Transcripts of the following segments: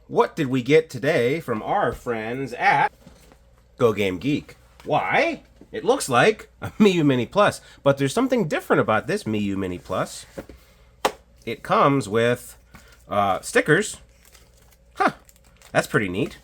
What did we get today from our friends at Go Game Geek? Why? It looks like a Miyoo Mini Plus, but there's something different about this Miyoo Mini Plus. It comes with stickers. Huh, that's pretty neat.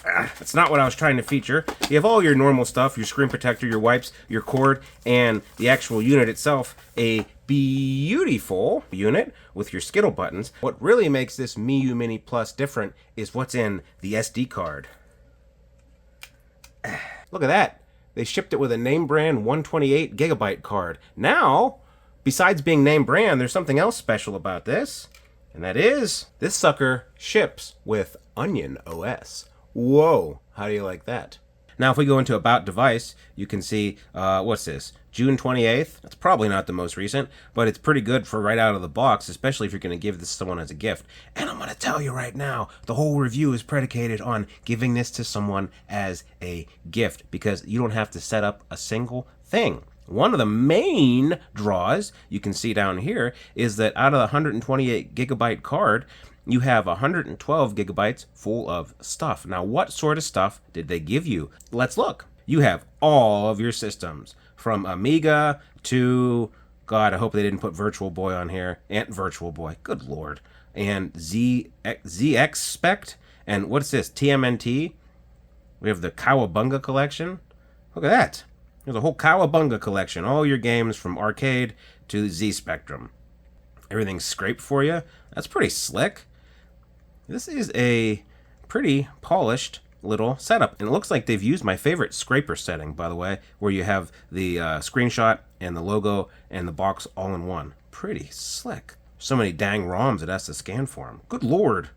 That's not what I was trying to feature. You have all your normal stuff, your screen protector, your wipes, your cord, and the actual unit itself. A beautiful unit with your Skittle buttons. What really makes this Miyoo Mini Plus different is what's in the SD card. Look at that. They shipped it with a name brand 128 gigabyte card. Now, besides being name brand, there's something else special about this. And that is, this sucker ships with OnionOS. Whoa, how do you like that? Now, if we go into About Device, you can see, what's this? June 28th. That's probably not the most recent, but it's pretty good for right out of the box, especially if you're going to give this to someone as a gift. And I'm going to tell you right now, the whole review is predicated on giving this to someone as a gift, because you don't have to set up a single thing. One of the main draws, you can see down here, is that out of the 128 gigabyte card, you have 112 gigabytes full of stuff. Now, what sort of stuff did they give you? Let's look. You have all of your systems, from Amiga to, God, I hope they didn't put Virtual Boy on here, and Virtual Boy, good lord, and ZX Spect, and what's this, TMNT? We have the Cowabunga collection. Look at that. There's a whole Cowabunga collection, all your games from arcade to Z Spectrum. Everything's scraped for you. That's pretty slick. This is a pretty polished little setup. And it looks like they've used my favorite scraper setting, by the way, where you have the screenshot and the logo and the box all in one. Pretty slick. So many dang ROMs it has to scan for them. Good lord.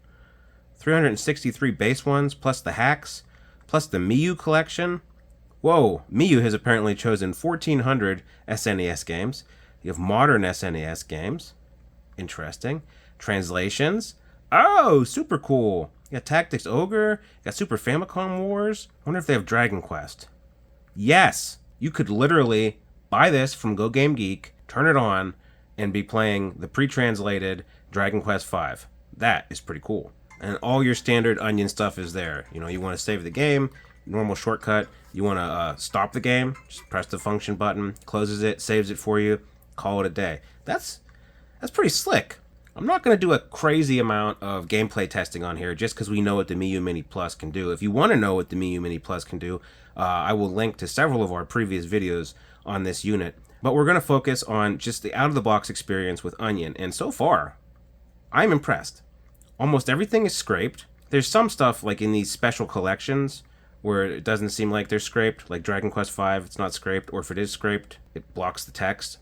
363 base ones, plus the hacks, plus the Miyoo collection. Whoa, Miyoo has apparently chosen 1,400 SNES games. You have modern SNES games. Interesting. Translations. Oh, super cool. You got Tactics Ogre. You got Super Famicom Wars. I wonder if they have Dragon Quest. Yes, you could literally buy this from Go Game Geek, turn it on, and be playing the pre-translated Dragon Quest V. That is pretty cool. And all your standard Onion stuff is there. You know, you want to save the game, normal shortcut. You want to stop the game, just press the function button, closes it, saves it for you, call it a day. That's pretty slick. I'm not going to do a crazy amount of gameplay testing on here just because we know what the Miyoo Mini Plus can do. If you want to know what the Miyoo Mini Plus can do, I will link to several of our previous videos on this unit. But we're going to focus on just the out-of-the-box experience with Onion. And so far, I'm impressed. Almost everything is scraped. There's some stuff like in these special collections where it doesn't seem like they're scraped, like Dragon Quest V, it's not scraped, or if it is scraped, it blocks the text.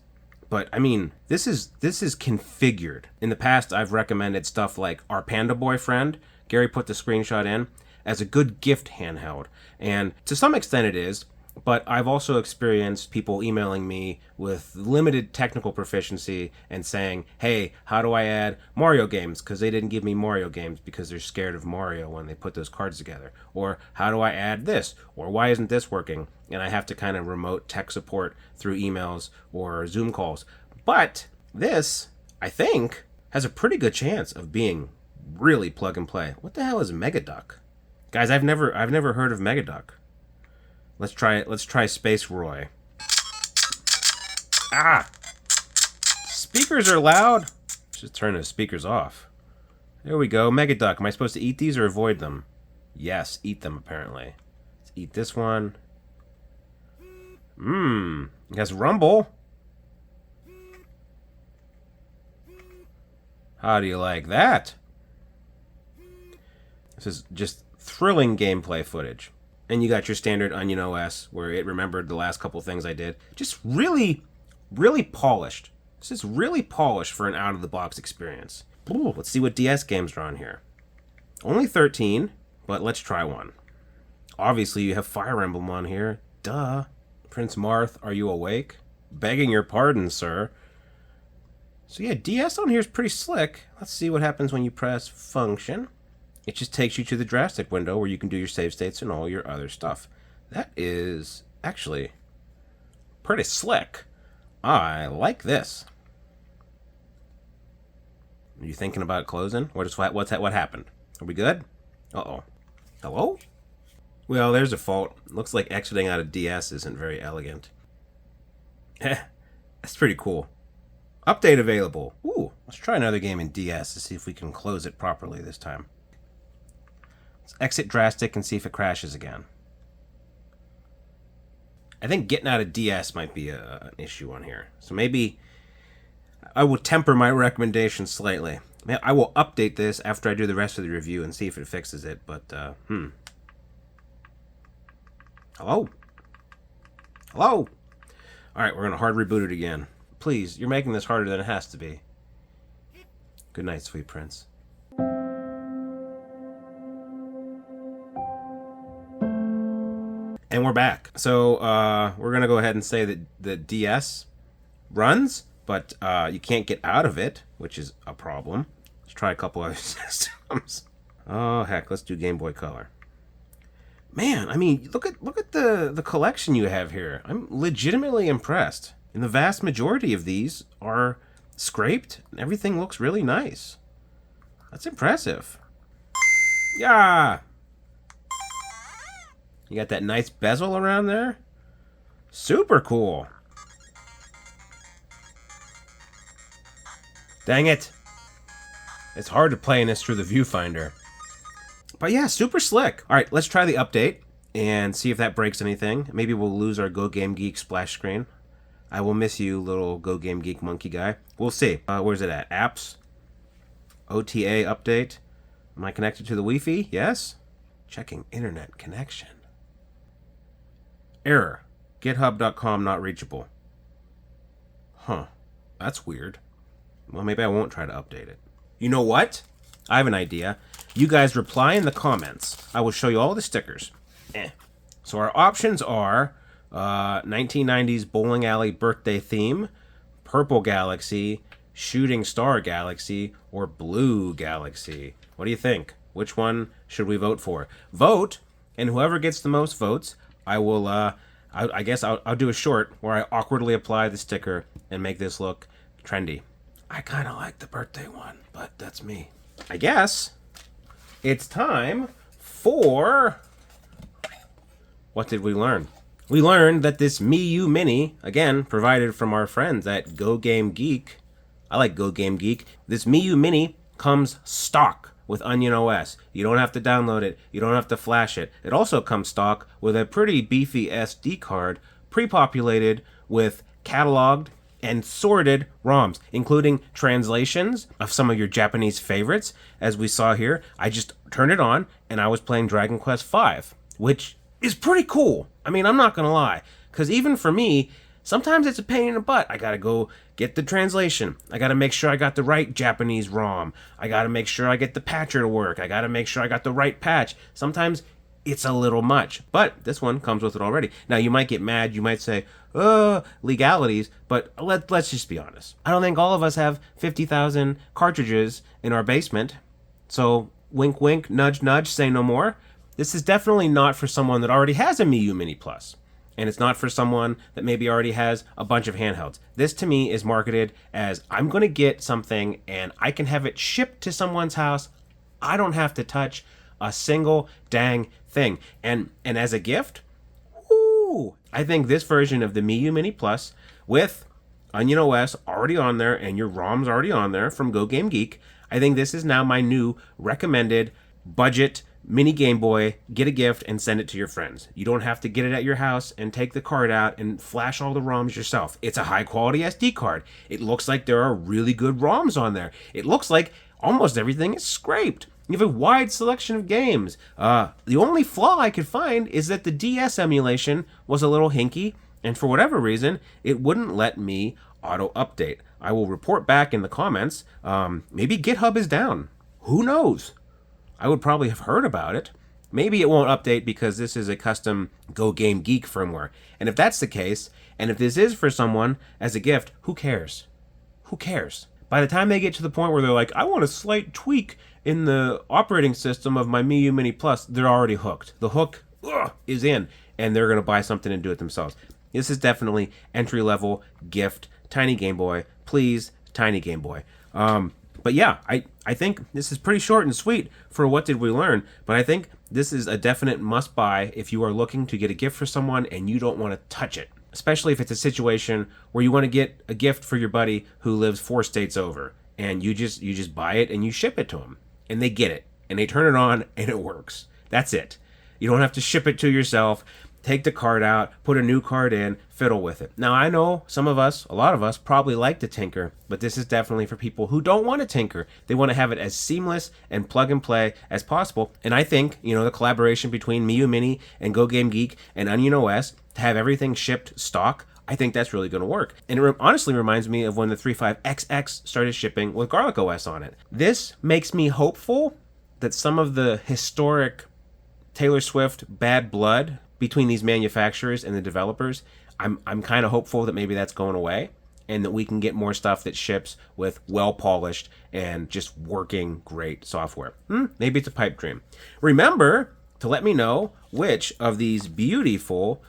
But, I mean, this is configured. In the past, I've recommended stuff like our Panda Boyfriend, Gary put the screenshot in, as a good gift handheld. And to some extent it is, but I've also experienced people emailing me with limited technical proficiency and saying, hey, how do I add Mario games? Because they didn't give me Mario games because they're scared of Mario when they put those cards together. Or how do I add this? Or why isn't this working? And I have to kind of remote tech support through emails or Zoom calls. But this, I think, has a pretty good chance of being really plug and play. What the hell is Megaduck? Guys, I've never heard of Megaduck. Let's try Space Roy. Ah! Speakers are loud. Just turn the speakers off. There we go. Megaduck. Am I supposed to eat these or avoid them? Yes, eat them apparently. Let's eat this one. It has rumble. How do you like that? This is just thrilling gameplay footage. And you got your standard OnionOS, where it remembered the last couple things I did. Just really, really polished. This is really polished for an out-of-the-box experience. Ooh, let's see what DS games are on here. Only 13, but let's try one. Obviously, you have Fire Emblem on here. Duh. Prince Marth, Are You Awake? Begging your pardon, sir. So yeah, DS on here is pretty slick. Let's see what happens when you press function. It just takes you to the drastic window where you can do your save states and all your other stuff. That is actually pretty slick. I like this. Are you thinking about closing? What happened? Are we good? Uh-oh. Hello? Well, there's a fault. Looks like exiting out of DS isn't very elegant. That's pretty cool. Update available. Ooh, let's try another game in DS to see if we can close it properly this time. Let's exit drastic and see if it crashes again. I think getting out of DS might be an issue on here. So maybe I will temper my recommendation slightly. I will update this after I do the rest of the review and see if it fixes it, but, Hello? Hello? Alright, we're going to hard reboot it again. Please, you're making this harder than it has to be. Good night, sweet prince. And we're back. So, we're going to go ahead and say that the DS runs, but you can't get out of it, which is a problem. Let's try a couple other systems. Oh, heck, let's do Game Boy Color. Man, I mean, look at the collection you have here. I'm legitimately impressed. And the vast majority of these are scraped, and everything looks really nice. That's impressive. Yeah! You got that nice bezel around there? Super cool. Dang it. It's hard to play in this through the viewfinder. But yeah, super slick. All right, let's try the update and see if that breaks anything. Maybe we'll lose our Go Game Geek splash screen. I will miss you, little Go Game Geek monkey guy. We'll see. Where's it at? Apps? OTA update? Am I connected to the Wi-Fi? Yes? Checking internet connection. Error. GitHub.com not reachable. Huh. That's weird. Well, maybe I won't try to update it. You know what? I have an idea. You guys reply in the comments. I will show you all the stickers. So our options are 1990s bowling alley birthday theme, purple galaxy, shooting star galaxy, or blue galaxy. What do you think? Which one should we vote for? Vote, and whoever gets the most votes, I will, I guess I'll do a short where I awkwardly apply the sticker and make this look trendy. I kind of like the birthday one, but that's me. I guess it's time for... What did we learn? We learned that this Miyoo Mini, again, provided from our friends at Go Game Geek. I like Go Game Geek. This Miyoo Mini comes stock with OnionOS. You don't have to download it. You don't have to flash it. It also comes stock with a pretty beefy SD card, pre-populated with cataloged and sorted ROMs, including translations of some of your Japanese favorites. As we saw here, I just turned it on and I was playing Dragon Quest V, which is pretty cool. I mean, I'm not gonna lie, because even for me, sometimes it's a pain in the butt. I gotta go get the translation. I gotta make sure I got the right Japanese ROM. I gotta make sure I get the patcher to work. I gotta make sure I got the right patch. Sometimes it's a little much, but this one comes with it already. Now, you might get mad. You might say, legalities, but let's just be honest. I don't think all of us have 50,000 cartridges in our basement. So, wink, wink, nudge, nudge, say no more. This is definitely not for someone that already has a Miyoo Mini Plus. And it's not for someone that maybe already has a bunch of handhelds. This, to me, is marketed as, I'm going to get something and I can have it shipped to someone's house. I don't have to touch a single dang thing. And as a gift, whoo, I think this version of the Miyoo Mini Plus with OnionOS already on there and your ROMs already on there from Go Game Geek, I think this is now my new recommended budget mini Game Boy. Get a gift and send it to your friends. You don't have to get it at your house and take the card out and flash all the ROMs yourself. It's a high quality SD card. It looks like there are really good ROMs on there. It looks like almost everything is scraped. You have a wide selection of games. The only flaw I could find is that the DS emulation was a little hinky, and for whatever reason, it wouldn't let me auto-update. I will report back in the comments. Maybe GitHub is down. Who knows? I would probably have heard about it. Maybe it won't update because this is a custom Go Game Geek firmware. And if that's the case, and if this is for someone as a gift, who cares? Who cares? By the time they get to the point where they're like, I want a slight tweak in the operating system of my Miyoo Mini Plus, they're already hooked. The hook is in, and they're going to buy something and do it themselves. This is definitely entry-level gift, tiny Game Boy. Please, tiny Game Boy. But yeah, I think this is pretty short and sweet for what did we learn, but I think this is a definite must buy if you are looking to get a gift for someone and you don't want to touch it. Especially if it's a situation where you want to get a gift for your buddy who lives 4 states over, and you just buy it and you ship it to them, and they get it and they turn it on and it works. That's it. You don't have to ship it to yourself, take the card out, put a new card in, fiddle with it. Now, I know some of us, a lot of us, probably like to tinker, but this is definitely for people who don't want to tinker. They want to have it as seamless and plug and play as possible. And I think, the collaboration between Miyoo Mini and Go Game Geek and OnionOS to have everything shipped stock, I think that's really going to work. And it honestly reminds me of when the 3.5XX started shipping with Garlic OS on it. This makes me hopeful that some of the historic Taylor Swift bad blood between these manufacturers and the developers, I'm kind of hopeful that maybe that's going away and that we can get more stuff that ships with well-polished and just working great software. Maybe it's a pipe dream. Remember to let me know which of these beautiful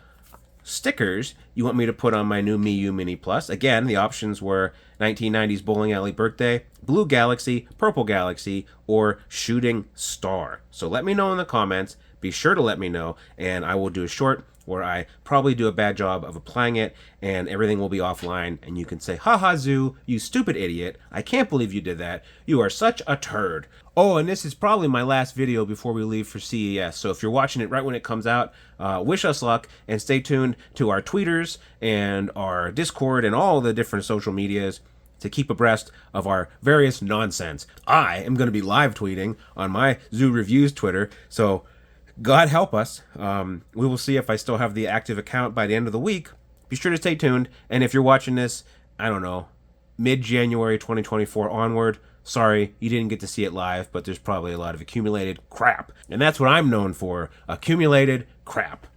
stickers you want me to put on my new Miyoo Mini Plus. Again, the options were 1990s bowling alley birthday, blue galaxy, purple galaxy, or shooting star. So let me know in the comments. Be sure to let me know, and I will do a short where I probably do a bad job of applying it, and everything will be offline, and you can say, haha, Zoo, you stupid idiot. I can't believe you did that. You are such a turd. Oh, and this is probably my last video before we leave for CES, so if you're watching it right when it comes out, wish us luck, and stay tuned to our tweeters and our Discord and all the different social medias to keep abreast of our various nonsense. I am going to be live tweeting on my Zoo Reviews Twitter, so God help us. We will see if I still have the active account by the end of the week. Be sure to stay tuned. And if you're watching this, I don't know, mid-January 2024 onward, sorry, you didn't get to see it live, but there's probably a lot of accumulated crap. And that's what I'm known for, accumulated crap.